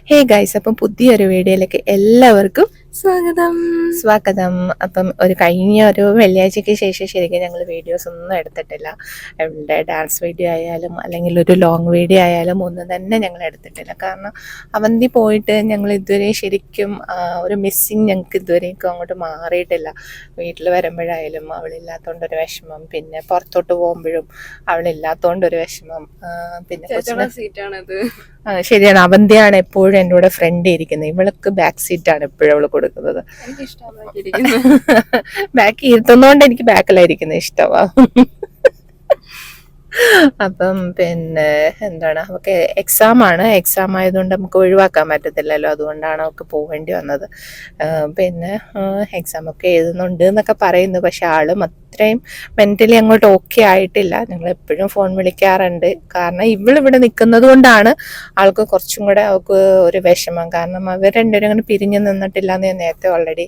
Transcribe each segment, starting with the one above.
Hey guys, അപ്പം പുതിയൊരു വീഡിയോയിലേക്ക് എല്ലാവർക്കും സ്വാഗതം. അപ്പം കഴിഞ്ഞ ഒരു വെള്ളിയാഴ്ചയ്ക്ക് ശേഷം ശരിക്കും ഞങ്ങൾ വീഡിയോസ് ഒന്നും എടുത്തിട്ടില്ല. ഡാൻസ് വീഡിയോ ആയാലും അല്ലെങ്കിൽ ഒരു ലോങ് വീഡിയോ ആയാലും ഒന്നും തന്നെ ഞങ്ങൾ എടുത്തിട്ടില്ല. കാരണം അവന്തി പോയിട്ട് ഞങ്ങൾ ഇതുവരെ ശരിക്കും ഒരു മിസ്സിങ് ഞങ്ങൾക്ക് ഇതുവരേക്കും അങ്ങോട്ട് മാറിയിട്ടില്ല. വീട്ടിൽ വരുമ്പോഴായാലും അവളില്ലാത്തതുകൊണ്ടൊരു വിഷമം, പിന്നെ പുറത്തോട്ട് പോകുമ്പോഴും അവളില്ലാത്തതുകൊണ്ടൊരു വിഷമം, പിന്നെ സീറ്റാണത്. ശരിയാണ്. അവന്തിയാണ് എപ്പോഴും എൻ്റെ കൂടെ ഫ്രണ്ട് ഇരിക്കുന്നത്. ഇവൾക്ക് ബാക്ക് സീറ്റാണ് എപ്പോഴും അവൾ കൊടുക്കുന്നത്. ബാക്ക് ഇരുത്തുന്നോണ്ട് എനിക്ക് ബാക്കിലായിരിക്കുന്നത് ഇഷ്ടമാ. അപ്പം പിന്നെ എന്താണ്, അവൾക്ക് എക്സാം ആയതുകൊണ്ട് നമുക്ക് ഒഴിവാക്കാൻ പറ്റത്തില്ലല്ലോ. അതുകൊണ്ടാണ് അവൾക്ക് പോകേണ്ടി വന്നത്. പിന്നെ എക്സാം ഒക്കെ എഴുതുന്നുണ്ട് എന്നൊക്കെ പറയുന്നു. പക്ഷെ ആളും അത്രയും മെൻ്റലി അങ്ങോട്ട് ഓക്കെ ആയിട്ടില്ല. ഞങ്ങൾ എപ്പോഴും ഫോൺ വിളിക്കാറുണ്ട്. കാരണം ഇവളിവിടെ നിൽക്കുന്നത് കൊണ്ടാണ് ആൾക്ക് കുറച്ചും കൂടെ അവൾക്ക് ഒരു വിഷമം. കാരണം അവർ രണ്ടുപേരും അങ്ങനെ പിരിഞ്ഞു നിന്നിട്ടില്ല എന്ന് ഞാൻ നേരത്തെ ഓൾറെഡി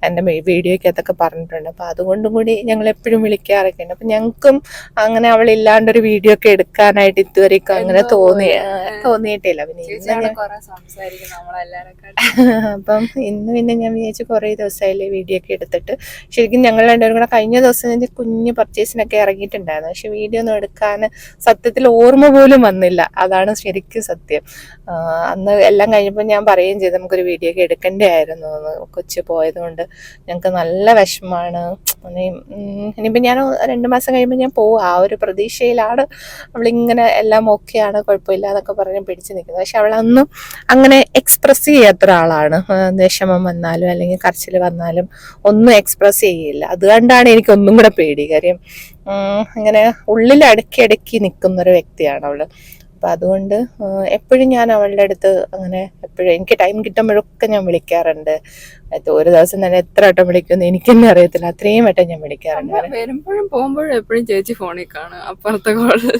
എൻ്റെ വീഡിയോയ്ക്കകത്തൊക്കെ പറഞ്ഞിട്ടുണ്ട്. അപ്പോൾ അതുകൊണ്ടും കൂടി ഞങ്ങൾ എപ്പോഴും വിളിക്കാറൊക്കെ ഉണ്ട്. അപ്പം ഞങ്ങൾക്കും അങ്ങനെ അവളില്ലാണ്ടൊരു വീഡിയോ ഒക്കെ എടുക്കാനായിട്ട് ഇതുവരെയൊക്കെ അങ്ങനെ തോന്നിയിട്ടില്ല. പിന്നെ അപ്പം ഇന്ന് പിന്നെ ഞാൻ വിചാരിച്ചു കുറേ ദിവസമായില്ലേ വീഡിയോ ഒക്കെ എടുത്തിട്ട്. ശരിക്കും ഞങ്ങൾ രണ്ടുപേരും കൂടെ കഴിഞ്ഞ ദിവസം കുഞ്ഞ് പർച്ചേസിനൊക്കെ ഇറങ്ങിയിട്ടുണ്ടായിരുന്നു. പക്ഷെ വീഡിയോ ഒന്നും എടുക്കാൻ സത്യത്തിൽ ഓർമ്മ പോലും വന്നില്ല. അതാണ് ശരിക്കും സത്യം. അന്ന് എല്ലാം കഴിഞ്ഞപ്പോൾ ഞാൻ പറയുകയും ചെയ്തു നമുക്കൊരു വീഡിയോ ഒക്കെ എടുക്കേണ്ടതായിരുന്നു. കൊച്ചു പോയതുകൊണ്ട് ഞങ്ങൾക്ക് നല്ല വിഷമമാണ്. ഇനിയിപ്പോൾ ഞാൻ 2 മാസം കഴിയുമ്പോൾ ഞാൻ പോകും. ആ ഒരു പ്രതീക്ഷയിലാണ് അവളിങ്ങനെ എല്ലാം ഓക്കെയാണ്, കുഴപ്പമില്ല എന്നൊക്കെ പറഞ്ഞ് പിടിച്ച് നിൽക്കുന്നത്. പക്ഷെ അവളൊന്നും അങ്ങനെ എക്സ്പ്രസ് ചെയ്യാത്ത ഒരാളാണ്. വിഷമം വന്നാലും അല്ലെങ്കിൽ കരച്ചിൽ വന്നാലും ഒന്നും എക്സ്പ്രസ് ചെയ്യില്ല. അതുകൊണ്ടാണ് എനിക്കൊന്നും കൂടെ പേടി. കാര്യം ഇങ്ങനെ ഉള്ളിൽ അടക്കി നിൽക്കുന്നൊരു വ്യക്തിയാണ് അവള്. അപ്പം അതുകൊണ്ട് എപ്പോഴും ഞാൻ അവളുടെ അടുത്ത് അങ്ങനെ എപ്പോഴും എനിക്ക് ടൈം കിട്ടുമ്പോഴൊക്കെ ഞാൻ വിളിക്കാറുണ്ട്. ഒരു ദിവസം തന്നെ എത്ര വട്ടം വിളിക്കുമെന്ന് എനിക്ക് തന്നെ അറിയത്തില്ല. അത്രയും വട്ടം ഞാൻ വിളിക്കാറുണ്ട്. വരുമ്പോഴും പോകുമ്പോഴും എപ്പോഴും ചേച്ചി ഫോണിൽ കാണും അപ്പുറത്തെ കോളിൽ.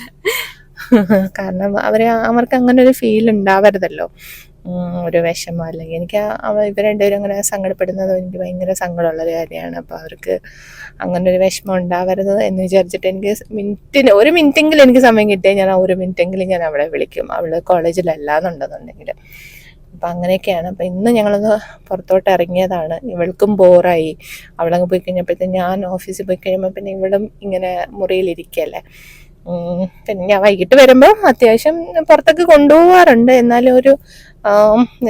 കാരണം അവർക്ക് അങ്ങനെ ഒരു ഫീൽ ഉണ്ടാവരുതല്ലോ, ഒരു വിഷമം. അല്ലെങ്കിൽ എനിക്ക് ഇവർ രണ്ടുപേരും അങ്ങനെ സങ്കടപ്പെടുന്നത് എനിക്ക് ഭയങ്കര സങ്കടമുള്ളൊരു കാര്യമാണ്. അപ്പോൾ അവർക്ക് അങ്ങനെ ഒരു വിഷമം ഉണ്ടാവരുത് എന്ന് വിചാരിച്ചിട്ട് എനിക്ക് ഒരു മിനിറ്റെങ്കിലും എനിക്ക് സമയം കിട്ടിയാൽ ഞാൻ ഒരു മിനിറ്റെങ്കിലും ഞാൻ അവളെ വിളിക്കും. അവൾ കോളേജിലല്ല എന്നുണ്ടെന്നുണ്ടെങ്കിൽ. അപ്പം അങ്ങനെയൊക്കെയാണ്. അപ്പം ഇന്ന് ഞങ്ങളൊന്ന് പുറത്തോട്ട് ഇറങ്ങിയതാണ്. ഇവൾക്കും ബോറായി. അവളങ്ങ് പോയി കഴിഞ്ഞപ്പോഴത്തേക്കും ഞാൻ ഓഫീസിൽ പോയി കഴിയുമ്പോൾ പിന്നെ ഇവളും ഇങ്ങനെ മുറിയിലിരിക്കുകയല്ലേ. പിന്നെ ഞാൻ വൈകിട്ട് വരുമ്പോൾ അത്യാവശ്യം പുറത്തൊക്കെ കൊണ്ടുപോകാറുണ്ട്. എന്നാലും ഒരു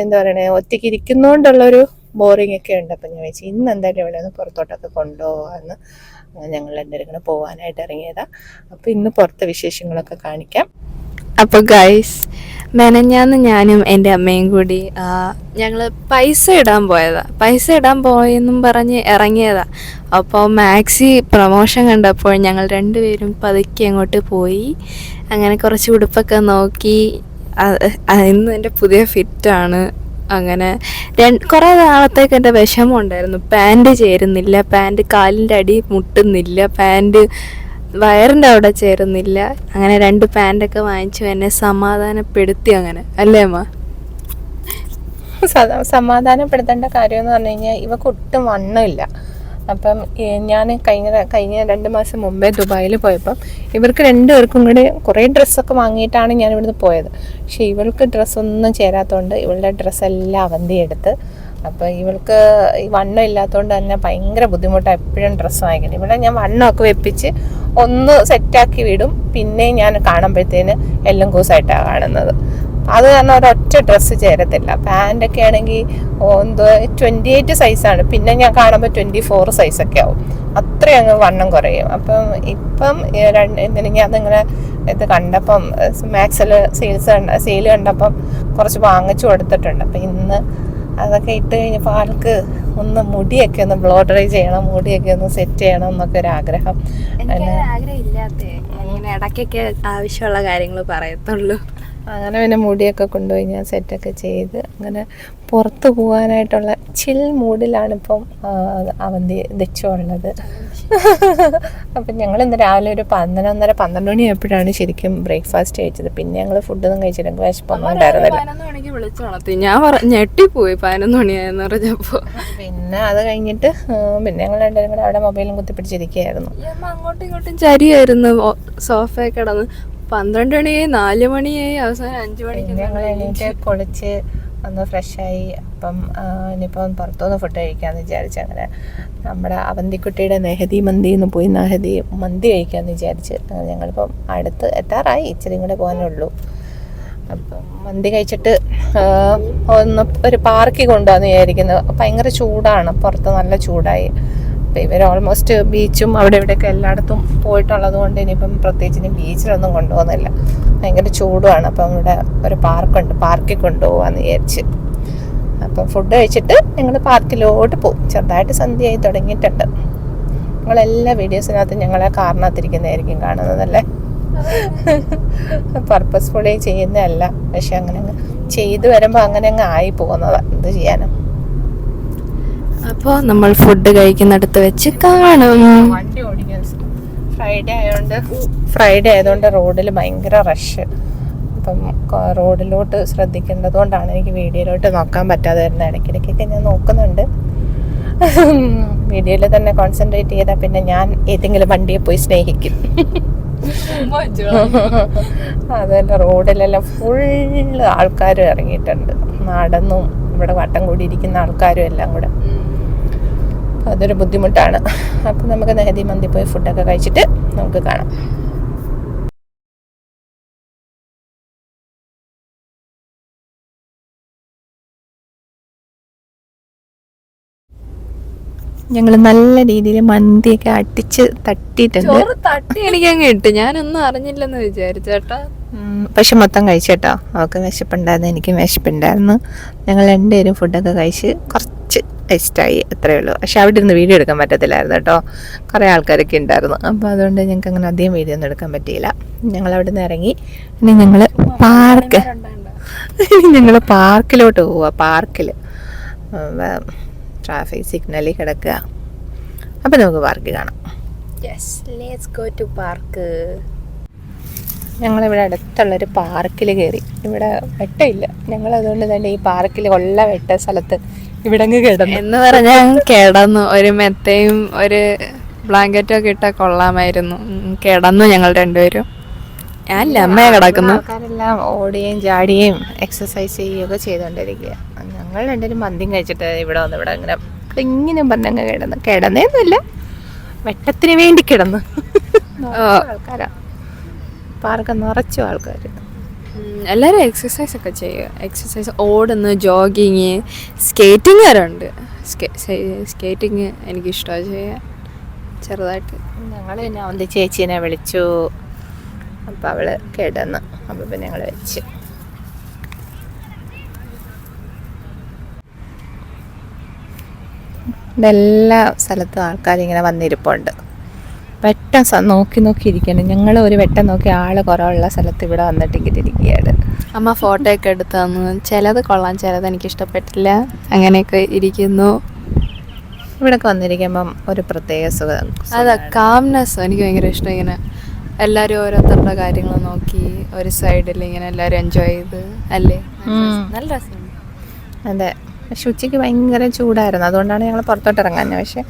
എന്താ പറയണേ, ഒറ്റയ്ക്ക് ഇരിക്കുന്നതുകൊണ്ടുള്ളൊരു ബോറിംഗ് ഒക്കെ ഉണ്ട്. അപ്പം ഞാൻ വെച്ചാൽ ഇന്ന് എന്തായാലും ഇവിടെ ഒന്ന് പുറത്തോട്ടൊക്കെ കൊണ്ടുപോകാമെന്ന് ഞങ്ങൾ എല്ലാവരും ഇങ്ങനെ പോകാനായിട്ട് ഇറങ്ങിയതാണ്. അപ്പോൾ ഇന്ന് പുറത്തെ വിശേഷങ്ങളൊക്കെ കാണിക്കാം. അപ്പോൾ ഗൈസ്, മെനഞ്ഞാന്ന് ഞാനും എൻ്റെ അമ്മയും കൂടി ഞങ്ങൾ പൈസ ഇടാൻ പോയെന്നും പറഞ്ഞ് ഇറങ്ങിയതാ. അപ്പോൾ മാക്സി പ്രൊമോഷൻ കണ്ടപ്പോൾ ഞങ്ങൾ രണ്ടുപേരും പതുക്കെ അങ്ങോട്ട് പോയി. അങ്ങനെ കുറച്ച് ഉടുപ്പൊക്കെ നോക്കി. ഇന്ന് എൻ്റെ പുതിയ ഫിറ്റാണ്. അങ്ങനെ കുറേ നാളത്തേക്ക് എൻ്റെ വിഷമം ഉണ്ടായിരുന്നു. പാൻറ്റ് ചേരുന്നില്ല, പാൻറ്റ് കാലിൻ്റെ അടി മുട്ടുന്നില്ല, പാൻറ്റ് വയറിൻ്റെ അവിടെ ചേരുന്നില്ല. അങ്ങനെ 2 പാൻറ്റൊക്കെ വാങ്ങിച്ചു എന്നെ സമാധാനപ്പെടുത്തി. അങ്ങനെ അല്ലേ അമ്മ? സമാധാനപ്പെടുത്തേണ്ട കാര്യം എന്ന് പറഞ്ഞു കഴിഞ്ഞാൽ ഇവക്ക് ഒട്ടും വണ്ണമില്ല. അപ്പം ഞാൻ കഴിഞ്ഞ 2 മാസം മുമ്പേ ദുബായിൽ പോയപ്പം ഇവർക്ക് 2 പേർക്കും കൂടി കുറേ ഡ്രസ്സൊക്കെ വാങ്ങിയിട്ടാണ് ഞാൻ ഇവിടുന്ന് പോയത്. പക്ഷേ ഇവൾക്ക് ഡ്രസ്സൊന്നും ചേരാത്തതുകൊണ്ട് ഇവളുടെ ഡ്രസ്സെല്ലാം അവന്തി എടുത്ത്. അപ്പോൾ ഇവൾക്ക് ഈ വണ്ണം ഇല്ലാത്തതുകൊണ്ട് തന്നെ ഭയങ്കര ബുദ്ധിമുട്ടാണ് എപ്പോഴും ഡ്രസ്സ് വാങ്ങിക്കണം. ഇവിടെ ഞാൻ വണ്ണമൊക്കെ വെപ്പിച്ച് ഒന്ന് സെറ്റാക്കി വിടും. പിന്നെ ഞാൻ കാണുമ്പോഴത്തേന് എല്ലാം കൂസായിട്ടാണ് കാണുന്നത്. അത് കാരണം ഒരൊറ്റ ഡ്രസ്സ് ചേരത്തില്ല. പാൻറ്റൊക്കെ ആണെങ്കിൽ എന്തോ 28 സൈസാണ്. പിന്നെ ഞാൻ കാണുമ്പോൾ 24 സൈസൊക്കെ ആവും. അത്രയും അങ്ങ് വണ്ണം കുറയും. ഇപ്പം ഞാനിങ്ങനെ ഇത് കണ്ടപ്പം മാക്സിൽ സെയിൽ കണ്ടപ്പം കുറച്ച് വാങ്ങിച്ചു കൊടുത്തിട്ടുണ്ട്. അപ്പം ഇന്ന് അതൊക്കെ ഇട്ട് കഴിഞ്ഞപ്പോൾ ആൾക്ക് ഒന്ന് മുടിയൊക്കെ ഒന്ന് ബ്ലോ ഡ്രൈ ചെയ്യണം, മുടിയൊക്കെ ഒന്ന് സെറ്റ് ചെയ്യണം എന്നൊക്കെ ഒരു ആഗ്രഹം. ആഗ്രഹം ഇല്ലാത്തേ, ഇങ്ങനെ ഇടയ്ക്കൊക്കെ ആവശ്യമുള്ള കാര്യങ്ങൾ പറയത്തുള്ളൂ. അങ്ങനെ പിന്നെ മുടിയൊക്കെ കൊണ്ടുപോയി ഞാൻ സെറ്റൊക്കെ ചെയ്ത് അങ്ങനെ പുറത്ത് പോകാനായിട്ടുള്ള ചിൽ മൂഡിലാണിപ്പം അവന്തി ദച്ചുള്ളത്. അപ്പം ഞങ്ങൾ ഇന്ന് രാവിലെ ഒരു 11:30-12 മണി ആയപ്പോഴാണ് ശരിക്കും ബ്രേക്ക്ഫാസ്റ്റ് കഴിച്ചത്. പിന്നെ ഞങ്ങൾ ഫുഡൊന്നും കഴിച്ചിട്ട് വിശപ്പൊന്നും ഉണ്ടായിരുന്നില്ല. 11 മണിക്ക് വിളിച്ചോണത്തി ഞാൻ ഞെട്ടിപ്പോയി 11 മണിയായെന്ന് പറഞ്ഞപ്പോൾ. പിന്നെ അത് കഴിഞ്ഞിട്ട് പിന്നെ ഞങ്ങൾ രണ്ടുപേരും കൂടെ അവിടെ മൊബൈലും കുത്തിപ്പിടിച്ചിരിക്കുകയായിരുന്നു. അങ്ങോട്ടും ഇങ്ങോട്ടും ചരിയായിരുന്നു സോഫയിൽ കിടന്ന്. 12 മണിയായി, 4 മണിയായി, അവസാനം 5 മണിക്ക് ഞങ്ങൾ എണീറ്റ് കുളിച്ച് ഒന്ന് ഫ്രഷായി. അപ്പം ഇനിയിപ്പം പുറത്തുനിന്ന് ഫുഡ് കഴിക്കാമെന്ന് വിചാരിച്ചു. അങ്ങനെ നമ്മുടെ അവന്തിക്കുട്ടിയുടെ നെഹദി മന്തി എന്ന് പോയി നെഹദി മന്തി കഴിക്കാമെന്ന് വിചാരിച്ച് ഞങ്ങളിപ്പം അടുത്ത് എത്താറായി, ഇച്ചിരി കൂടെ പോകാനുള്ളൂ. അപ്പം മന്തി കഴിച്ചിട്ട് ഒന്ന് ഒരു പാർക്കിൽ കൊണ്ടുപോകാമെന്ന് വിചാരിക്കുന്നു. ഭയങ്കര ചൂടാണ്, പുറത്ത് നല്ല ചൂടായി. അപ്പം ഇവർ ഓൾമോസ്റ്റ് ബീച്ചും അവിടെ ഇവിടെയൊക്കെ എല്ലായിടത്തും പോയിട്ടുള്ളത് കൊണ്ട് ഇനിയിപ്പം പ്രത്യേകിച്ച് ഇനി ബീച്ചിലൊന്നും കൊണ്ടുപോകുന്നില്ല, ഭയങ്കര ചൂടുമാണ്. അപ്പം ഇവിടെ ഒരു പാർക്കുണ്ട്, പാർക്കിൽ കൊണ്ടുപോകാമെന്ന് വിചാരിച്ച്. അപ്പം ഫുഡ് കഴിച്ചിട്ട് ഞങ്ങൾ പാർക്കിലോട്ട് പോകും. ചെറുതായിട്ട് സന്ധ്യയായി തുടങ്ങിയിട്ടുണ്ട്. ഞങ്ങളെല്ലാ വീഡിയോസിനകത്തും ഞങ്ങളെ കാറിനകത്തിരിക്കുന്നതായിരിക്കും കാണുന്നതല്ലേ. പർപ്പസ്ഫുള്ളി ചെയ്യുന്നതല്ല, പക്ഷെ അങ്ങനെ അങ്ങ് ചെയ്തു വരുമ്പോൾ അങ്ങനെ അങ്ങ് ആയി പോകുന്നതാണ്, എന്ത് ചെയ്യാനും. അപ്പോൾ നമ്മൾ ഫുഡ് കഴിക്കുന്നിടത്ത് വെച്ച് കാണും. വണ്ടി ഓടിക്കാൻ ഫ്രൈഡേ ആയതുകൊണ്ട് റോഡിൽ ഭയങ്കര റഷ്. അപ്പം റോഡിലോട്ട് ശ്രദ്ധിക്കേണ്ടത് കൊണ്ടാണ് എനിക്ക് വീഡിയോയിലോട്ട് നോക്കാൻ പറ്റാതെ വരുന്നത്. ഇടയ്ക്കിടയ്ക്കൊക്കെ ഞാൻ നോക്കുന്നുണ്ട്. വീഡിയോയിൽ തന്നെ കോൺസെൻട്രേറ്റ് ചെയ്താൽ പിന്നെ ഞാൻ ഏതെങ്കിലും വണ്ടിയെ പോയി സ്നേഹിക്കും. അതല്ല, റോഡിലെല്ലാം ഫുള്ള് ആൾക്കാർ ഇറങ്ങിയിട്ടുണ്ട്, നടന്നും ഇവിടെ വട്ടം കൂടിയിരിക്കുന്ന ആൾക്കാരും എല്ലാം കൂടെ. അതൊരു ബുദ്ധിമുട്ടാണ്. അപ്പം നമുക്ക് നെഹദി മന്തി പോയി ഫുഡൊക്കെ കഴിച്ചിട്ട് നമുക്ക് കാണാം. ഞങ്ങൾ നല്ല രീതിയിൽ മന്തിയൊക്കെ അടിച്ച് തട്ടിയിട്ടുണ്ട്. തട്ടി എനിക്കങ്ങ് ഇട്ട്, ഞാനൊന്നും അറിഞ്ഞില്ലെന്ന് വിചാരിച്ചേട്ടാ. പക്ഷെ മൊത്തം കഴിച്ചേട്ടോ. അവൾക്ക് വിശപ്പുണ്ടായിരുന്നു, എനിക്കും വിശപ്പുണ്ടായിരുന്നു. ഞങ്ങൾ രണ്ടുപേരും ഫുഡൊക്കെ കഴിച്ച് കുറച്ച് ടേസ്റ്റായി, അത്രയേ ഉള്ളൂ. പക്ഷെ അവിടെ ഇരുന്ന് വീഡിയോ എടുക്കാൻ പറ്റത്തില്ലായിരുന്നു കേട്ടോ, കുറേ ആൾക്കാരൊക്കെ ഉണ്ടായിരുന്നു. അപ്പോൾ അതുകൊണ്ട് ഞങ്ങൾക്ക് അങ്ങനെ അധികം വീഡിയോ ഒന്നും എടുക്കാൻ പറ്റിയില്ല. ഞങ്ങൾ അവിടെ നിന്ന് ഇറങ്ങി ഇനി ഞങ്ങൾ പാർക്കിലോട്ട് പോവുക. പാർക്കിൽ ട്രാഫിക് സിഗ്നലിൽ കിടക്കുക. അപ്പം നമുക്ക് പാർക്ക് കാണാം. Yes, let's go to park. ഞങ്ങളിവിടെ അടുത്തുള്ളൊരു പാർക്കിൽ കയറി. ഇവിടെ വെട്ടമില്ല, ഞങ്ങളതുകൊണ്ട് തന്നെ ഈ പാർക്കിൽ ഉള്ള വെട്ട സ്ഥലത്ത് ഇവിടെ അങ്ങ് കിടന്നു. എന്ന് പറഞ്ഞാൽ കിടന്നു, ഒരു മെത്തയും ഒരു ബ്ലാങ്കറ്റും ഒക്കെ ഇട്ടാൽ കൊള്ളാമായിരുന്നു. കിടന്നു ഞങ്ങൾ രണ്ടുപേരും. ഞാനില്ല, അമ്മയെ കിടക്കുന്നു. ആൾക്കാരെല്ലാം ഓടുകയും ചാടുകയും എക്സസൈസ് ചെയ്യുകയൊക്കെ ചെയ്തുകൊണ്ടിരിക്കുക. ഞങ്ങൾ രണ്ടുപേരും മന്തിയും കഴിച്ചിട്ട് ഇവിടെ വന്ന് ഇവിടെ ഇങ്ങനെ പറഞ്ഞങ്ങ് കിടന്നേന്നുമില്ല, വെട്ടത്തിന് വേണ്ടി കിടന്നു. ആൾക്കാരാ പാർക്ക് നിറച്ചു ആൾക്കാർ. എല്ലാവരും എക്സസൈസ് ഒക്കെ ചെയ്യുക. എക്സസൈസ്, ഓടുന്നു, ജോഗിങ്, സ്കേറ്റിംഗ് വരെ ഉണ്ട്. സ്കേറ്റിങ് എനിക്കിഷ്ടമാണ് ചെയ്യാൻ ചെറുതായിട്ട്. ഞങ്ങൾ പിന്നെ അവന്തി ചേച്ചീനെ വിളിച്ചു. അപ്പം അവൾ കിടന്നു. അപ്പം പിന്നെ ഞങ്ങൾ വെച്ച് ഇതെല്ലാ സ്ഥലത്തും ആൾക്കാരിങ്ങനെ വന്നിരിപ്പുണ്ട്. വെട്ടം നോക്കി ഇരിക്കണം. ഞങ്ങൾ ഒരു വെട്ടം നോക്കി ആൾ കുറവുള്ള സ്ഥലത്ത് ഇവിടെ വന്നിട്ട് ഇരിക്കുകയാണ്. അമ്മ ഫോട്ടോ ഒക്കെ എടുത്തു തന്നു. ചിലത് കൊള്ളാം, ചിലത് എനിക്ക് ഇഷ്ടപ്പെട്ടില്ല. അങ്ങനെയൊക്കെ ഇരിക്കുന്നു. ഇവിടെയൊക്കെ വന്നിരിക്കുമ്പം ഒരു പ്രത്യേക സുഖം. അതാ കാംനെസ് എനിക്ക് ഭയങ്കര ഇഷ്ടം. ഇങ്ങനെ എല്ലാവരും ഓരോരുത്തരുടെ കാര്യങ്ങൾ നോക്കി ഒരു സൈഡിൽ ഇങ്ങനെ എല്ലാവരും എൻജോയ് ചെയ്ത് അല്ലേ, നല്ല രസമുണ്ട്. അതെ, പക്ഷെ ഉച്ചയ്ക്ക് ഭയങ്കര ചൂടായിരുന്നു, അതുകൊണ്ടാണ് ഞങ്ങൾ പുറത്തോട്ട് ഇറങ്ങാഞ്ഞത്. പക്ഷെ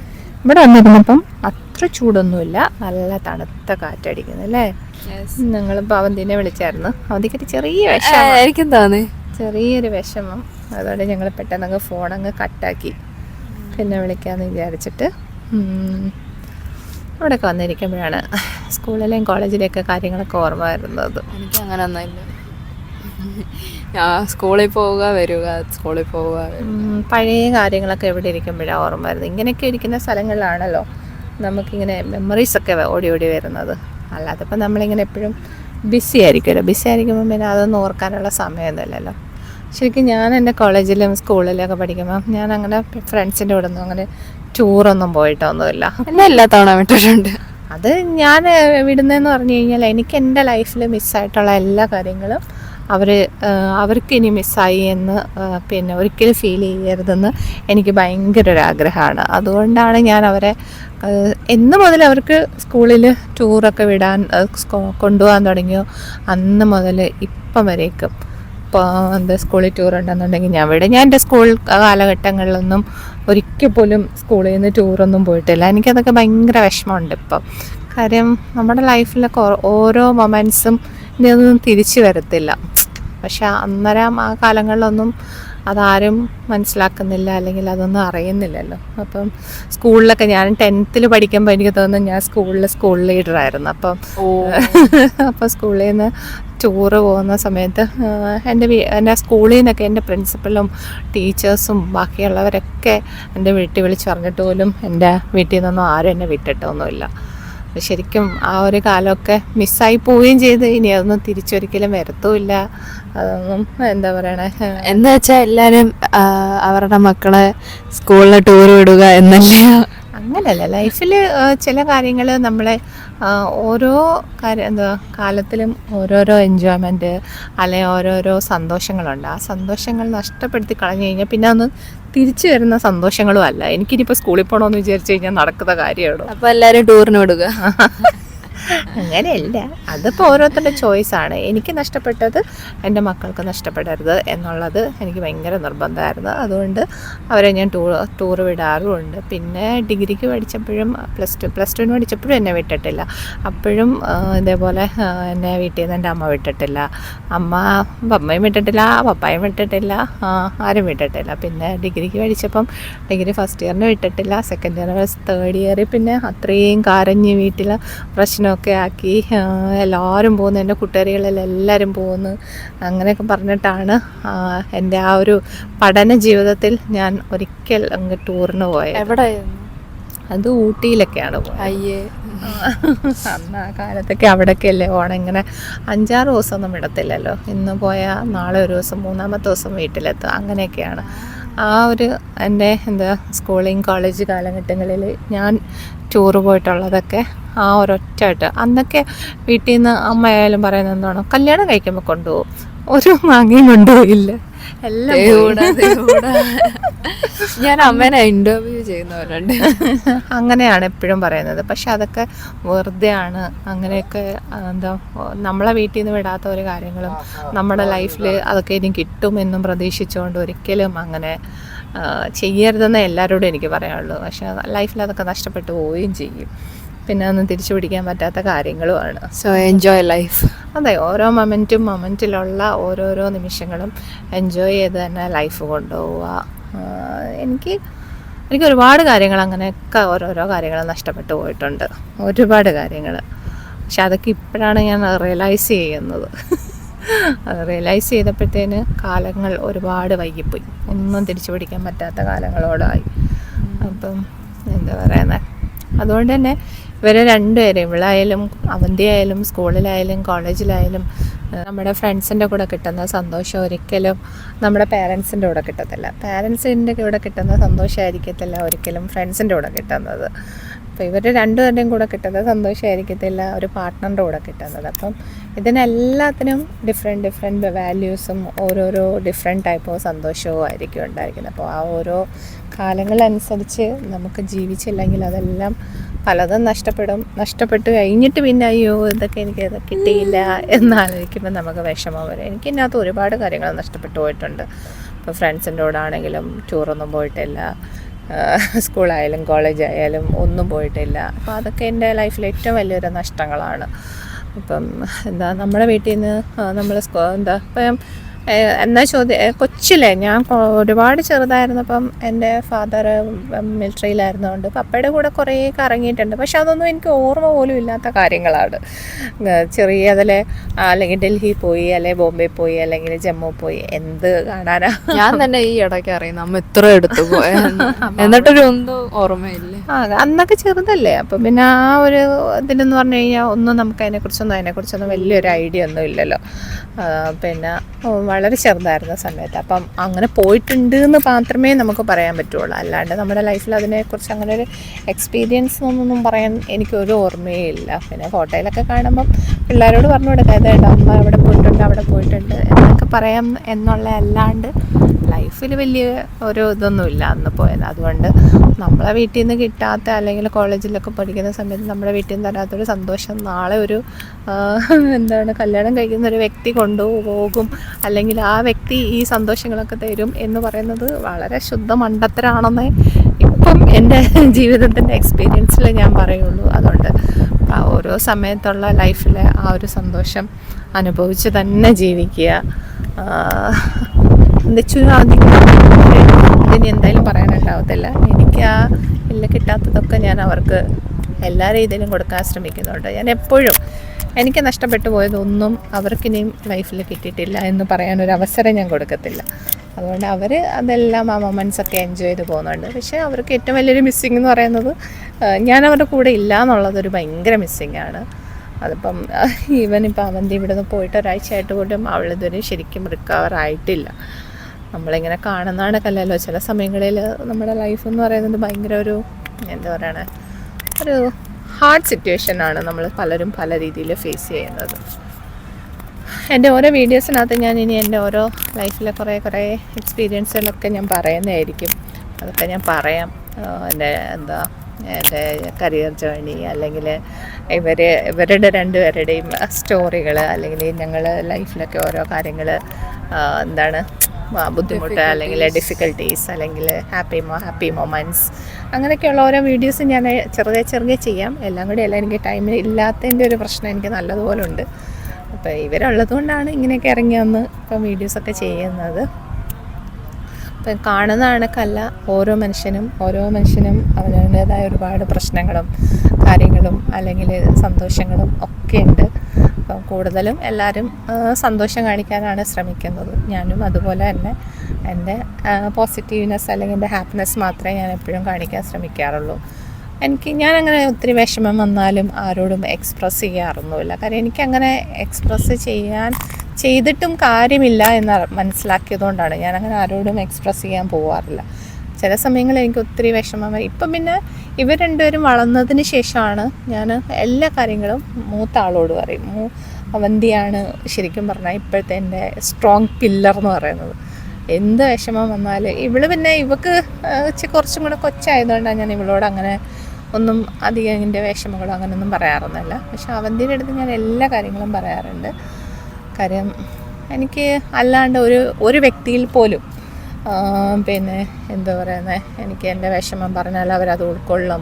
ഇവിടെ വന്നിരുന്നപ്പം അത്ര ചൂടൊന്നുമില്ല, നല്ല തണുത്ത കാറ്റടിക്കുന്നു അല്ലേ. ഞങ്ങളിപ്പോൾ അവന്തിനെ വിളിച്ചായിരുന്നു. അവന്തിക്കൊരു ചെറിയ വിഷമം, എനിക്കും തോന്നി, ചെറിയൊരു വിഷമം. അതുകൊണ്ട് ഞങ്ങൾ പെട്ടെന്ന് ഫോണങ്ങ് കട്ടാക്കി. പിന്നെ വിളിക്കാമെന്ന് വിചാരിച്ചിട്ട് ഇവിടെയൊക്കെ വന്നിരിക്കുമ്പോഴാണ് സ്കൂളിലെയും കോളേജിലെയൊക്കെ കാര്യങ്ങളൊക്കെ ഓർമ്മ വരുന്നത്. എനിക്ക് അങ്ങനെയൊന്നുമില്ല. സ്കൂളിൽ പോവുക വരിക, സ്കൂളിൽ പോവുക. പഴയ കാര്യങ്ങളൊക്കെ എവിടെ ഇരിക്കുമ്പോഴാണ് ഓർമ്മ വരുന്നത്. ഇങ്ങനെയൊക്കെ ഇരിക്കുന്ന സ്ഥലങ്ങളിലാണല്ലോ നമുക്കിങ്ങനെ മെമ്മറീസൊക്കെ ഓടി ഓടി വരുന്നത്. അല്ലാതെ ഇപ്പം നമ്മളിങ്ങനെ എപ്പോഴും ബിസി ആയിരിക്കുമല്ലോ. ബിസി ആയിരിക്കുമ്പോൾ പിന്നെ അതൊന്നും ഓർക്കാനുള്ള സമയമൊന്നുമില്ലല്ലോ. ശരിക്കും ഞാൻ എൻ്റെ കോളേജിലും സ്കൂളിലൊക്കെ പഠിക്കുമ്പോൾ ഞാൻ അങ്ങനെ ഫ്രണ്ട്സിൻ്റെ കൂടെ ഒന്നും അങ്ങനെ ടൂറൊന്നും പോയിട്ടൊന്നുമില്ല. എന്നെ എല്ലാ തവണ വിട്ടിട്ടുണ്ട്. അത് ഞാൻ വിടുന്നതെന്ന് പറഞ്ഞു കഴിഞ്ഞാൽ എനിക്ക് എൻ്റെ ലൈഫിൽ മിസ്സായിട്ടുള്ള എല്ലാ കാര്യങ്ങളും അവർക്ക് ഇനി മിസ്സായി എന്ന് പിന്നെ ഒരിക്കലും ഫീൽ ചെയ്യരുതെന്ന് എനിക്ക് ഭയങ്കര ഒരു ആഗ്രഹമാണ്. അതുകൊണ്ടാണ് ഞാൻ അവരെ എന്ന് മുതൽ അവർക്ക് സ്കൂളിൽ ടൂറൊക്കെ വിടാൻ കൊണ്ടുപോകാൻ തുടങ്ങിയോ അന്ന് മുതൽ ഇപ്പം വരേക്കും ഇപ്പോൾ സ്കൂളിൽ ടൂർ ഉണ്ടെന്നുണ്ടെങ്കിൽ ഞാൻ വിടും. ഞാൻ എൻ്റെ സ്കൂൾ കാലഘട്ടങ്ങളിലൊന്നും ഒരിക്കൽ പോലും സ്കൂളിൽ നിന്ന് ടൂറൊന്നും പോയിട്ടില്ല. എനിക്കതൊക്കെ ഭയങ്കര വിഷമമുണ്ട് ഇപ്പം. കാര്യം നമ്മുടെ ലൈഫിലൊക്കെ ഓരോ മൊമെൻറ്റ്സും ഇതൊന്നും തിരിച്ചു വരത്തില്ല. പക്ഷെ അന്നേരം ആ കാലങ്ങളിലൊന്നും അതാരും മനസ്സിലാക്കുന്നില്ല, അല്ലെങ്കിൽ അതൊന്നും അറിയുന്നില്ലല്ലോ. അപ്പം സ്കൂളിലൊക്കെ ഞാൻ 10th പഠിക്കുമ്പോൾ എനിക്ക് തോന്നുന്നു ഞാൻ സ്കൂൾ ലീഡറായിരുന്നു. അപ്പം സ്കൂളിൽ നിന്ന് ടൂറ് പോകുന്ന സമയത്ത് എൻ്റെ സ്കൂളിൽ നിന്നൊക്കെ എൻ്റെ പ്രിൻസിപ്പലും ടീച്ചേഴ്സും ബാക്കിയുള്ളവരൊക്കെ എൻ്റെ വീട്ടിൽ വിളിച്ച് പറഞ്ഞിട്ട് പോലും എൻ്റെ വീട്ടിൽ നിന്നൊന്നും ആരും എന്നെ വിട്ടിട്ടൊന്നുമില്ല. ശരിക്കും ആ ഒരു കാലമൊക്കെ മിസ്സായി പോവുകയും ചെയ്ത്. ഇനി അതൊന്നും തിരിച്ചൊരിക്കലും വരത്തുമില്ല. അതൊന്നും എന്താ പറയണേ, എന്താ വെച്ചാൽ എല്ലാവരും അവരുടെ മക്കളെ സ്കൂളിൽ ടൂർ വിടുക എന്നല്ലേ. അങ്ങനെയല്ല, ലൈഫിൽ ചില കാര്യങ്ങൾ നമ്മളെ ഓരോ കാലത്തിലും ഓരോരോ എൻജോയ്മെൻറ്റ് അല്ലെങ്കിൽ ഓരോരോ സന്തോഷങ്ങളുണ്ട്. ആ സന്തോഷങ്ങൾ നഷ്ടപ്പെടുത്തി കളഞ്ഞു കഴിഞ്ഞാൽ പിന്നെ അതൊന്നും തിരിച്ചു വരുന്ന സന്തോഷങ്ങളും അല്ല. എനിക്കിനിപ്പോൾ സ്കൂളിൽ പോകണമെന്ന് വിചാരിച്ചു കഴിഞ്ഞാൽ നടക്കുന്ന കാര്യമാണോ? അപ്പോൾ എല്ലാവരും ടൂറിന് വിടുക. അങ്ങനെയല്ല, അതിപ്പോൾ ഓരോരുത്തരുടെ ചോയ്സാണ്. എനിക്ക് നഷ്ടപ്പെട്ടത് എൻ്റെ മക്കൾക്ക് നഷ്ടപ്പെടരുത് എന്നുള്ളത് എനിക്ക് ഭയങ്കര നിർബന്ധമായിരുന്നു. അതുകൊണ്ട് അവരെ ഞാൻ ടൂർ വിടാറുമുണ്ട്. പിന്നെ ഡിഗ്രിക്ക് പഠിച്ചപ്പോഴും പ്ലസ് ടുവിന് പഠിച്ചപ്പോഴും എന്നെ വിട്ടിട്ടില്ല. അപ്പോഴും ഇതേപോലെ എന്നെ വീട്ടിൽ നിന്ന് എൻ്റെ അമ്മ വിട്ടിട്ടില്ല. അമ്മയും വിട്ടിട്ടില്ല, പപ്പായും വിട്ടിട്ടില്ല, ആരും വിട്ടിട്ടില്ല. പിന്നെ ഡിഗ്രിക്ക് പഠിച്ചപ്പം ഡിഗ്രി ഫസ്റ്റ് ഇയറിന് വിട്ടിട്ടില്ല. സെക്കൻഡ് ഇയർ, തേർഡ് ഇയറിൽ പിന്നെ അത്രയും കരഞ്ഞ് വീട്ടിൽ പ്രശ്നമൊക്കെ ആക്കി. എല്ലാവരും പോകുന്നു, എൻ്റെ കൂട്ടുകാരികളെല്ലാവരും പോകുന്നു, അങ്ങനെയൊക്കെ പറഞ്ഞിട്ടാണ് എൻ്റെ ആ ഒരു പഠന ജീവിതത്തിൽ ഞാൻ ഒരിക്കൽ അങ്ങ് ടൂറിന് പോയത്. എവിടെയായിരുന്നു അത്? ഊട്ടിയിലൊക്കെയാണ് പോയത്. അയ്യേ, അന്ന് ആ കാലത്തൊക്കെ അവിടെയൊക്കെ അല്ലേ ഓണം, ഇങ്ങനെ 5-6 ദിവസമൊന്നും വിടത്തില്ലല്ലോ. ഇന്ന് പോയാൽ നാളെ ഒരു ദിവസം, 3-ാമത്തെ ദിവസം വീട്ടിലെത്തുക, അങ്ങനെയൊക്കെയാണ്. ആ ഒരു എൻ്റെ സ്കൂളിങ് കോളേജ് കാലഘട്ടങ്ങളിൽ ഞാൻ ടൂറ് പോയിട്ടുള്ളതൊക്കെ ആ ഒരൊറ്റയായിട്ട്. അന്നൊക്കെ വീട്ടിൽ നിന്ന് അമ്മയായാലും പറയുന്നത് എന്താണോ, കല്യാണം കഴിക്കുമ്പോൾ കൊണ്ടുപോകും, ഒരു മാങ്ങയും കൊണ്ടുപോയില്ല, എല്ലാം ഞാൻ അമ്മേനെ ഇന്റർവ്യൂ ചെയ്യുന്നവരുണ്ട്. അങ്ങനെയാണ് എപ്പോഴും പറയുന്നത്. പക്ഷെ അതൊക്കെ വെറുതെയാണ്. അങ്ങനെയൊക്കെ നമ്മളെ വീട്ടിൽ നിന്ന് വിടാത്ത ഒരു കാര്യങ്ങളും നമ്മുടെ ലൈഫിൽ അതൊക്കെ ഇനി കിട്ടുമെന്നും പ്രതീക്ഷിച്ചുകൊണ്ട് ഒരിക്കലും അങ്ങനെ ചെയ്യരുതെന്ന് എല്ലാവരോടും എനിക്ക് പറയാനുള്ളൂ. പക്ഷെ ലൈഫിൽ അതൊക്കെ നഷ്ടപ്പെട്ടു പോവുകയും ചെയ്യും. പിന്നെ ഒന്നും തിരിച്ചു പിടിക്കാൻ പറ്റാത്ത കാര്യങ്ങളുമാണ്. So enjoy life. അതെ, ഓരോ മൊമെൻറ്റിലുള്ള ഓരോരോ നിമിഷങ്ങളും എൻജോയ് ചെയ്ത് തന്നെ ലൈഫ് കൊണ്ടുപോവുക. എനിക്ക് ഒരുപാട് കാര്യങ്ങൾ അങ്ങനെയൊക്കെ ഓരോരോ കാര്യങ്ങൾ നഷ്ടപ്പെട്ടു പോയിട്ടുണ്ട്, ഒരുപാട് കാര്യങ്ങൾ. പക്ഷെ അതൊക്കെ ഇപ്പോഴാണ് ഞാൻ റിയലൈസ് ചെയ്യുന്നത്. റിയലൈസ് ചെയ്തപ്പോഴത്തേന് കാലങ്ങൾ ഒരുപാട് വൈകിപ്പോയി, ഒന്നും തിരിച്ചു പിടിക്കാൻ പറ്റാത്ത കാലങ്ങളോടായി. അപ്പം എന്താ പറയുന്നത്, അതുകൊണ്ട് തന്നെ ഇവരെ രണ്ടുപേരെയും, ഇവളായാലും അവന്തിയായാലും സ്കൂളിലായാലും കോളേജിലായാലും നമ്മുടെ ഫ്രണ്ട്സിൻ്റെ കൂടെ കിട്ടുന്ന സന്തോഷം ഒരിക്കലും നമ്മുടെ പേരൻസിൻ്റെ കൂടെ കിട്ടത്തില്ല. പേരൻസിൻ്റെ കൂടെ കിട്ടുന്ന സന്തോഷമായിരിക്കത്തില്ല ഒരിക്കലും ഫ്രണ്ട്സിൻ്റെ കൂടെ കിട്ടുന്നത്. അപ്പോൾ ഇവർ രണ്ടുപേരുടെയും കൂടെ കിട്ടുന്ന സന്തോഷമായിരിക്കത്തില്ല ഒരു പാർട്ട്ണറിൻ്റെ കൂടെ കിട്ടുന്നത്. അപ്പം ഇതിനെല്ലാത്തിനും ഡിഫറെൻറ്റ് വാല്യൂസും ഓരോരോ ഡിഫറെൻറ്റ് ടൈപ്പ് ഓഫ് സന്തോഷവും ആയിരിക്കും ഉണ്ടായിരിക്കുന്നത്. അപ്പോൾ ആ ഓരോ കാലങ്ങളനുസരിച്ച് നമുക്ക് ജീവിച്ചില്ലെങ്കിൽ അതെല്ലാം പലതും നഷ്ടപ്പെട്ട് കഴിഞ്ഞിട്ട് പിന്നെ അയ്യോ ഇതൊക്കെ എനിക്കത് കിട്ടിയില്ല എന്നാലോചിക്കുമ്പോൾ നമുക്ക് വിഷമം വരും. എനിക്കിതിനകത്ത് ഒരുപാട് കാര്യങ്ങൾ നഷ്ടപ്പെട്ടു പോയിട്ടുണ്ട്. ഇപ്പോൾ ഫ്രണ്ട്സിൻ്റെ കൂടെ ആണെങ്കിലും ടൂറൊന്നും പോയിട്ടില്ല, സ്കൂളായാലും കോളേജായാലും ഒന്നും പോയിട്ടില്ല. അപ്പോൾ അതൊക്കെ എൻ്റെ ലൈഫിൽ ഏറ്റവും വലിയൊരു നഷ്ടങ്ങളാണ്. ഇപ്പം നമ്മുടെ വീട്ടിൽ നിന്ന് നമ്മൾ ഇപ്പം കൊച്ചിലെ ഞാൻ ഒരുപാട് ചെറുതായിരുന്നപ്പം എൻ്റെ ഫാദർ മിലിറ്ററിയിലായിരുന്നതുകൊണ്ട് പപ്പയുടെ കൂടെ കുറേ കറങ്ങിയിട്ടുണ്ട്. പക്ഷെ അതൊന്നും എനിക്ക് ഓർമ്മ പോലും ഇല്ലാത്ത കാര്യങ്ങളാണ്. ചെറിയതിലെ അല്ലെങ്കിൽ ഡൽഹി പോയി, അല്ലെങ്കിൽ ബോംബെ പോയി, അല്ലെങ്കിൽ ജമ്മു പോയി, എന്ത് കാണാനാ. ഞാൻ തന്നെ ഈ ഇടയ്ക്ക് അറിയുന്നു നമ്മ ഇത്ര എടുത്തു പോയ എന്നിട്ടൊരു ഒന്നും ഓർമ്മയില്ലേ. അന്നൊക്കെ ചെറുതല്ലേ. അപ്പം പിന്നെ ആ ഒരു ഇതിലെന്ന് പറഞ്ഞു കഴിഞ്ഞാൽ ഒന്നും നമുക്ക് അതിനെക്കുറിച്ചൊന്നും വലിയൊരു ഐഡിയ ഒന്നും ഇല്ലല്ലോ. പിന്നെ വളരെ ചെറുതായിരുന്ന സമയത്ത് അപ്പം അങ്ങനെ പോയിട്ടുണ്ട് എന്ന് മാത്രമേ നമുക്ക് പറയാൻ പറ്റുള്ളൂ. അല്ലാണ്ട് നമ്മുടെ ലൈഫിൽ അതിനെക്കുറിച്ച് അങ്ങനെ ഒരു എക്സ്പീരിയൻസ് ഒന്നും പറയാൻ എനിക്കൊരു ഓർമ്മയേ ഇല്ല. പിന്നെ ഫോട്ടോയിലൊക്കെ കാണുമ്പം പിള്ളേരോട് പറഞ്ഞു കൊടുക്കുക, ഇതായിട്ട് അമ്മ അവിടെ പോയിട്ടുണ്ട് എന്നൊക്കെ പറയാം എന്നുള്ള അല്ലാണ്ട് ലൈഫിൽ വലിയ ഒരു ഇതൊന്നുമില്ല അന്ന് പോയത്. അതുകൊണ്ട് നമ്മളെ വീട്ടിൽ നിന്ന് കിട്ടാത്ത, അല്ലെങ്കിൽ കോളേജിലൊക്കെ പഠിക്കുന്ന സമയത്ത് നമ്മുടെ വീട്ടിൽ നിന്ന് തരാത്തൊരു സന്തോഷം നാളെ ഒരു കല്യാണം കഴിക്കുന്ന ഒരു വ്യക്തി കൊണ്ടുപോകും, അല്ലെങ്കിൽ ആ വ്യക്തി ഈ സന്തോഷങ്ങളൊക്കെ തരും എന്ന് പറയുന്നത് വളരെ ശുദ്ധ മണ്ടത്തരാണെന്നേ ഇപ്പം എൻ്റെ ജീവിതത്തിൻ്റെ എക്സ്പീരിയൻസിൽ ഞാൻ പറയുള്ളൂ. അതുകൊണ്ട് ഓരോ സമയത്തുള്ള ലൈഫിലെ ആ ഒരു സന്തോഷം അനുഭവിച്ച് തന്നെ ജീവിക്കുക. ലച്ചുവിന് ആദ്യം ഇതിന് എന്തായാലും പറയാനുണ്ടാവത്തില്ല. എനിക്ക് ആ ഇല്ല കിട്ടാത്തതൊക്കെ ഞാൻ അവർക്ക് എല്ലാ രീതിയിലും കൊടുക്കാൻ ശ്രമിക്കുന്നുണ്ട്. ഞാൻ എപ്പോഴും എനിക്ക് നഷ്ടപ്പെട്ടു പോയതൊന്നും അവർക്കിനിയും ലൈഫിൽ കിട്ടിയിട്ടില്ല എന്ന് പറയാനൊരു അവസരം ഞാൻ കൊടുക്കത്തില്ല. അതുകൊണ്ട് അവർ അതെല്ലാം ആ മൊമെൻറ്റ്സൊക്കെ എൻജോയ് ചെയ്ത് പോകുന്നുണ്ട്. പക്ഷേ അവർക്ക് ഏറ്റവും വലിയൊരു മിസ്സിങ് എന്ന് പറയുന്നത് ഞാൻ അവരുടെ കൂടെ ഇല്ല എന്നുള്ളതൊരു ഭയങ്കര മിസ്സിങ്ങാണ്. അതിപ്പം ഇവനിപ്പോൾ അവൻ്റെ ഇവിടെ നിന്ന് പോയിട്ട് ഒരാഴ്ചയായിട്ട് പോലും അവളിതുവരെ ശരിക്കും റിക്കവർ ആയിട്ടില്ല. നമ്മളിങ്ങനെ കാണുന്നതാണല്ലോ ചില സമയങ്ങളിൽ നമ്മുടെ ലൈഫ് എന്ന് പറയുന്നത് ഭയങ്കര ഒരു എന്താ പറയണേ ഒരു ഹാർഡ് സിറ്റുവേഷനാണ് നമ്മൾ പലരും പല രീതിയിൽ ഫേസ് ചെയ്യുന്നത്. എൻ്റെ ഓരോ വീഡിയോസിനകത്ത് ഞാൻ ഇനി എൻ്റെ ഓരോ ലൈഫിലെ കുറേ എക്സ്പീരിയൻസുകളൊക്കെ ഞാൻ പറയുന്നതായിരിക്കും. അതൊക്കെ ഞാൻ പറയാം. എൻ്റെ കരിയർ ജേണി അല്ലെങ്കിൽ ഇവരുടെ രണ്ടുപേരുടെയും സ്റ്റോറികൾ അല്ലെങ്കിൽ ഞങ്ങൾ ലൈഫിലൊക്കെ ഓരോ കാര്യങ്ങൾ എന്താണ് ബുദ്ധിമുട്ട് അല്ലെങ്കിൽ ഡിഫിക്കൽട്ടീസ് അല്ലെങ്കിൽ ഹാപ്പി മൊമെൻറ്റ്സ് അങ്ങനെയൊക്കെയുള്ള ഓരോ വീഡിയോസ് ഞാൻ ചെറുതെ ചെയ്യാം. എല്ലാം കൂടി അല്ല, എനിക്ക് ടൈം ഇല്ലാത്തതിൻ്റെ ഒരു പ്രശ്നം എനിക്ക് നല്ലതുപോലെ ഉണ്ട്. അപ്പോൾ ഇവരുള്ളത് കൊണ്ടാണ് ഇങ്ങനെയൊക്കെ ഇറങ്ങി വന്ന് ഇപ്പം വീഡിയോസൊക്കെ ചെയ്യുന്നത്. ഇപ്പം കാണുന്ന കണക്കല്ല, ഓരോ മനുഷ്യനും അവനവൻ്റേതായ ഒരുപാട് പ്രശ്നങ്ങളും കാര്യങ്ങളും അല്ലെങ്കിൽ സന്തോഷങ്ങളും ഒക്കെ ഉണ്ട്. അപ്പം കൂടുതലും എല്ലാവരും സന്തോഷം കാണിക്കാനാണ് ശ്രമിക്കുന്നത്. ഞാനും അതുപോലെ തന്നെ എൻ്റെ പോസിറ്റീവ്നെസ് അല്ലെങ്കിൽ എൻ്റെ ഹാപ്പിനെസ് മാത്രമേ ഞാൻ എപ്പോഴും കാണിക്കാൻ ശ്രമിക്കാറുള്ളൂ. ഞാനങ്ങനെ ഒത്തിരി വിഷമം വന്നാലും ആരോടും എക്സ്പ്രസ് ചെയ്യാറൊന്നുമില്ല. കാര്യം എനിക്കങ്ങനെ എക്സ്പ്രസ് ചെയ്തിട്ടും കാര്യമില്ല എന്ന് മനസ്സിലാക്കിയതുകൊണ്ടാണ് ഞാനങ്ങനെ ആരോടും എക്സ്പ്രസ് ചെയ്യാൻ പോവാറില്ല. ചില സമയങ്ങളിൽ എനിക്ക് ഒത്തിരി വിഷമം. ഇപ്പം പിന്നെ ഇവർ രണ്ടുപേരും വളർന്നതിന് ശേഷമാണ് ഞാൻ എല്ലാ കാര്യങ്ങളും മൂത്ത ആളോട് പറയും. അവന്തിയാണ് ശരിക്കും പറഞ്ഞാൽ ഇപ്പോഴത്തെ എൻ്റെ സ്ട്രോങ് പില്ലർ എന്ന് പറയുന്നത്. എന്ത് വിഷമം വന്നാൽ പിന്നെ ഇവക്ക് കുറച്ചും കൂടെ കൊച്ചായതുകൊണ്ടാണ് ഞാൻ ഇവളോട് അങ്ങനെ ഒന്നും അധികം എൻ്റെ വിഷമങ്ങളോ അങ്ങനെയൊന്നും പറയാറൊന്നുമില്ല. പക്ഷെ അവന്തിയുടെ അടുത്ത് ഞാൻ എല്ലാ കാര്യങ്ങളും പറയാറുണ്ട്. കാര്യം എനിക്ക് അല്ലാണ്ട് ഒരു വ്യക്തിയിൽ പോലും പിന്നെ എന്താ പറയുന്നത് എനിക്ക് എൻ്റെ വിഷമം പറഞ്ഞാൽ അവരത് ഉൾക്കൊള്ളും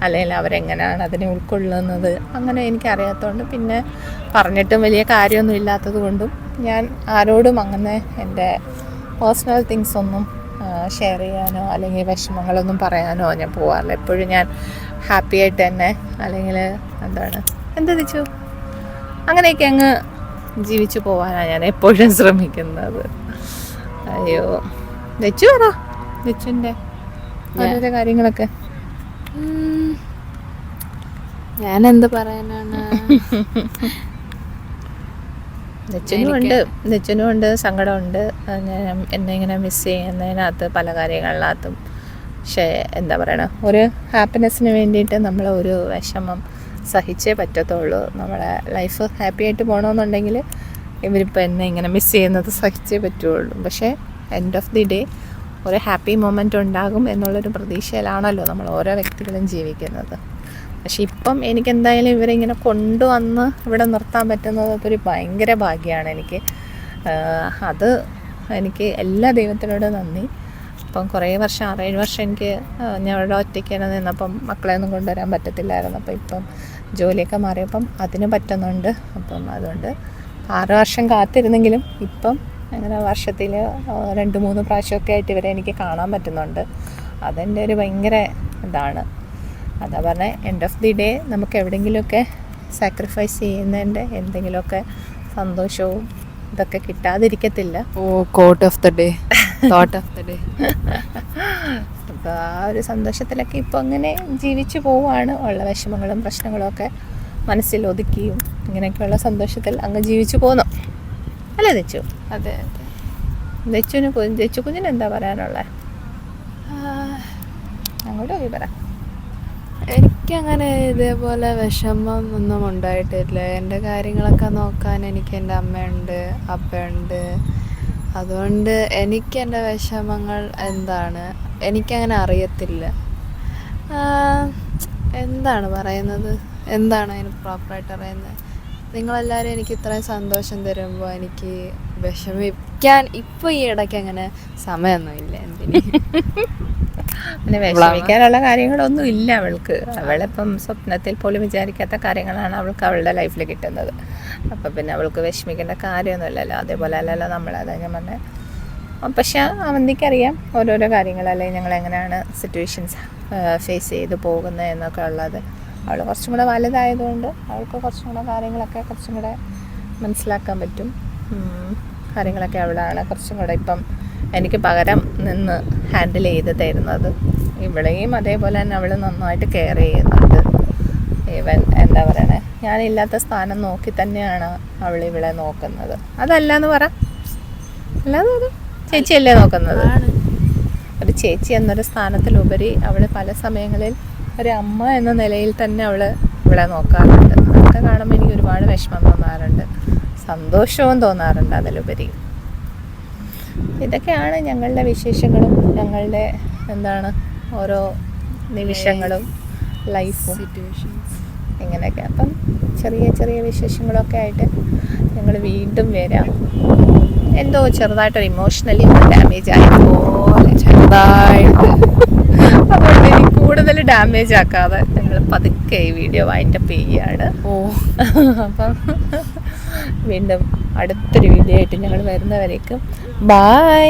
അല്ലെങ്കിൽ അവരെങ്ങനെയാണ് അതിനെ ഉൾക്കൊള്ളുന്നത് അങ്ങനെ എനിക്കറിയാത്തതുകൊണ്ട് പിന്നെ പറഞ്ഞിട്ടും വലിയ കാര്യമൊന്നും ഇല്ലാത്തത് കൊണ്ടും ഞാൻ ആരോടും അങ്ങനെ എൻ്റെ പേഴ്സണൽ തിങ്സ് ഒന്നും ഷെയർ ചെയ്യാനോ അല്ലെങ്കിൽ വിഷമങ്ങളൊന്നും പറയാനോ ഞാൻ പോകാറില്ല. എപ്പോഴും ഞാൻ ഹാപ്പി ആയിട്ട് തന്നെ അല്ലെങ്കിൽ എന്താ തിച്ചു അങ്ങനെയൊക്കെ അങ്ങ് ജീവിച്ചു പോകാനാണ് ഞാൻ എപ്പോഴും ശ്രമിക്കുന്നത്. അയ്യോ വെച്ചു പറ വെച്ചുൻ്റെ ഓരോരോ കാര്യങ്ങളൊക്കെ. ഞാനെന്ത് പറയാനാണ്, നെച്ചനുമുണ്ട് സങ്കടമുണ്ട്. ഞാൻ എന്നെ ഇങ്ങനെ മിസ് ചെയ്യുന്നതിനകത്ത് പല കാര്യങ്ങളിനകത്തും. പക്ഷേ എന്താ പറയണ ഒരു ഹാപ്പിനെസ്സിന് വേണ്ടിയിട്ട് നമ്മൾ ഒരു വിഷമം സഹിച്ചേ പറ്റത്തുള്ളൂ. നമ്മളെ ലൈഫ് ഹാപ്പി ആയിട്ട് പോകണമെന്നുണ്ടെങ്കിൽ ഇവരിപ്പോൾ എന്നെ ഇങ്ങനെ മിസ് ചെയ്യുന്നത് സഹിച്ചേ പറ്റുള്ളൂ. പക്ഷേ എൻഡ് ഓഫ് ദി ഡേ ഒരു ഹാപ്പി മൊമെൻ്റ് ഉണ്ടാകും എന്നുള്ളൊരു പ്രതീക്ഷയിലാണല്ലോ നമ്മൾ ഓരോ വ്യക്തികളും ജീവിക്കുന്നത്. പക്ഷെ ഇപ്പം എനിക്കെന്തായാലും ഇവരിങ്ങനെ കൊണ്ടുവന്ന് ഇവിടെ നിർത്താൻ പറ്റുന്നത് ഒരു ഭയങ്കര ഭാഗ്യമാണ് എനിക്ക്. അത് എനിക്ക് എല്ലാ ദൈവത്തിനോടും നന്ദി. അപ്പം കുറേ വർഷം 6-7 വർഷം എനിക്ക് ഞാൻ ഇവിടെ ഒറ്റയ്ക്ക് തന്നെ നിന്നപ്പം മക്കളെ ഒന്നും കൊണ്ടുവരാൻ പറ്റത്തില്ലായിരുന്നു. അപ്പം ഇപ്പം ജോലിയൊക്കെ മാറിയപ്പം അതിന് പറ്റുന്നുണ്ട്. അപ്പം അതുകൊണ്ട് 6 വർഷം കാത്തിരുന്നെങ്കിലും ഇപ്പം അങ്ങനെ വർഷത്തിൽ 2-3 പ്രാവശ്യമൊക്കെ ആയിട്ട് ഇവരെ എനിക്ക് കാണാൻ പറ്റുന്നുണ്ട്. അതെൻ്റെ ഒരു ഭയങ്കര ഇതാണ്. അതാ പറഞ്ഞത് എൻഡ് ഓഫ് ദി ഡേ നമുക്ക് എവിടെയെങ്കിലുമൊക്കെ സാക്രിഫൈസ് ചെയ്യുന്നതിൻ്റെ എന്തെങ്കിലുമൊക്കെ സന്തോഷവും ഇതൊക്കെ കിട്ടാതിരിക്കത്തില്ല. Quote of the day thought of the day. അപ്പോൾ ആ ഒരു സന്തോഷത്തിലൊക്കെ ഇപ്പോൾ അങ്ങനെ ജീവിച്ചു പോവുകയാണ്. ഉള്ള വിഷമങ്ങളും പ്രശ്നങ്ങളും ഒക്കെ മനസ്സിൽ ഒതുക്കിയും ഇങ്ങനെയൊക്കെയുള്ള സന്തോഷത്തിൽ അങ്ങ് ജീവിച്ചു പോന്നു അല്ലേ ദച്ചു? അതെ. ദച്ചു കുഞ്ഞിന് എന്താ പറയാനുള്ളത്? അങ്ങോട്ട് പോയി പറ. എനിക്കങ്ങനെ ഇതേപോലെ വിഷമം ഒന്നും ഉണ്ടായിട്ടില്ല. എൻ്റെ കാര്യങ്ങളൊക്കെ നോക്കാൻ എനിക്ക് എൻ്റെ അമ്മയുണ്ട്, അപ്പയുണ്ട്. അതുകൊണ്ട് എനിക്ക് എൻ്റെ വിഷമങ്ങൾ എനിക്കങ്ങനെ അറിയത്തില്ല. എന്താണ് പറയുന്നത്, എന്താണ് അതിന് പ്രോപ്പറായിട്ട് അറിയുന്നത്? നിങ്ങളെല്ലാവരും എനിക്ക് ഇത്രയും സന്തോഷം തരുമ്പോൾ എനിക്ക് വിഷമിക്കാൻ ഇപ്പോൾ ഈ ഇടയ്ക്ക് അങ്ങനെ സമയമൊന്നുമില്ല. എന്തിന് പിന്നെ വിഷമിക്കാനുള്ള കാര്യങ്ങളൊന്നും ഇല്ല അവൾക്ക്. അവളിപ്പം സ്വപ്നത്തിൽ പോലും വിചാരിക്കാത്ത കാര്യങ്ങളാണ് അവൾക്ക് അവളുടെ ലൈഫിൽ കിട്ടുന്നത്. അപ്പം പിന്നെ അവൾക്ക് വിഷമിക്കേണ്ട കാര്യമൊന്നുമില്ലല്ലോ. അതേപോലെ അല്ലല്ലോ നമ്മളത് ഞാൻ പറഞ്ഞത്. പക്ഷെ അവന്തിക്കറിയാം ഓരോരോ കാര്യങ്ങൾ, അല്ലെങ്കിൽ ഞങ്ങൾ എങ്ങനെയാണ് സിറ്റുവേഷൻസ് ഫേസ് ചെയ്ത് പോകുന്നത് എന്നൊക്കെ ഉള്ളത്. അവൾ കുറച്ചും കൂടെ വലുതായതുകൊണ്ട് അവൾക്ക് കുറച്ചും കൂടെ കാര്യങ്ങളൊക്കെ കുറച്ചും കൂടെ മനസ്സിലാക്കാൻ പറ്റും. കാര്യങ്ങളൊക്കെ അവളാണ് കുറച്ചും കൂടെ ഇപ്പം എനിക്ക് പകരം നിന്ന് ഹാൻഡിൽ ചെയ്ത് തരുന്നത്. ഇവളെയും അതേപോലെ തന്നെ അവൾ നന്നായിട്ട് കെയർ ചെയ്യുന്നുണ്ട്. ഈവൻ എന്താ പറയണേ, ഞാനില്ലാത്ത സ്ഥാനം നോക്കി തന്നെയാണ് അവൾ ഇവളെ നോക്കുന്നത്. അതല്ല എന്ന് പറ, അല്ലാതെ അത് ചേച്ചിയല്ലേ നോക്കുന്നത്. ഒരു ചേച്ചി എന്നൊരു സ്ഥാനത്തിലുപരി അവൾ പല സമയങ്ങളിൽ ഒരു അമ്മ എന്ന നിലയിൽ തന്നെ അവൾ ഇവിടെ നോക്കാറുണ്ട്. അതൊക്കെ കാണുമ്പോൾ എനിക്ക് ഒരുപാട് വിഷമം തോന്നാറുണ്ട്, സന്തോഷവും തോന്നാറുണ്ട് അതിലുപരി. ഇതൊക്കെയാണ് ഞങ്ങളുടെ വിശേഷങ്ങളും ഞങ്ങളുടെ എന്താണ് ഓരോ നിമിഷങ്ങളും ലൈഫും സിറ്റുവേഷൻസ് ഇങ്ങനെയൊക്കെ. അപ്പം ചെറിയ ചെറിയ വിശേഷങ്ങളൊക്കെ ആയിട്ട് ഞങ്ങൾ വീണ്ടും വരാം. എന്തോ ചെറുതായിട്ടൊരു ഇമോഷണലി ഡാമേജ് ആയതുപോലെ ചെറുതായിട്ട്. അതുകൊണ്ട് ഇനി കൂടുതൽ ഡാമേജ് ആക്കാതെ ഞങ്ങൾ പതുക്കെ ഈ വീഡിയോ വൈൻഡപ്പ് ചെയ്യുകയാണ്. അപ്പം വീണ്ടും അടുത്തൊരു വീഡിയോ ആയിട്ട് ഞങ്ങൾ വരുന്നവരേക്കും ബൈ.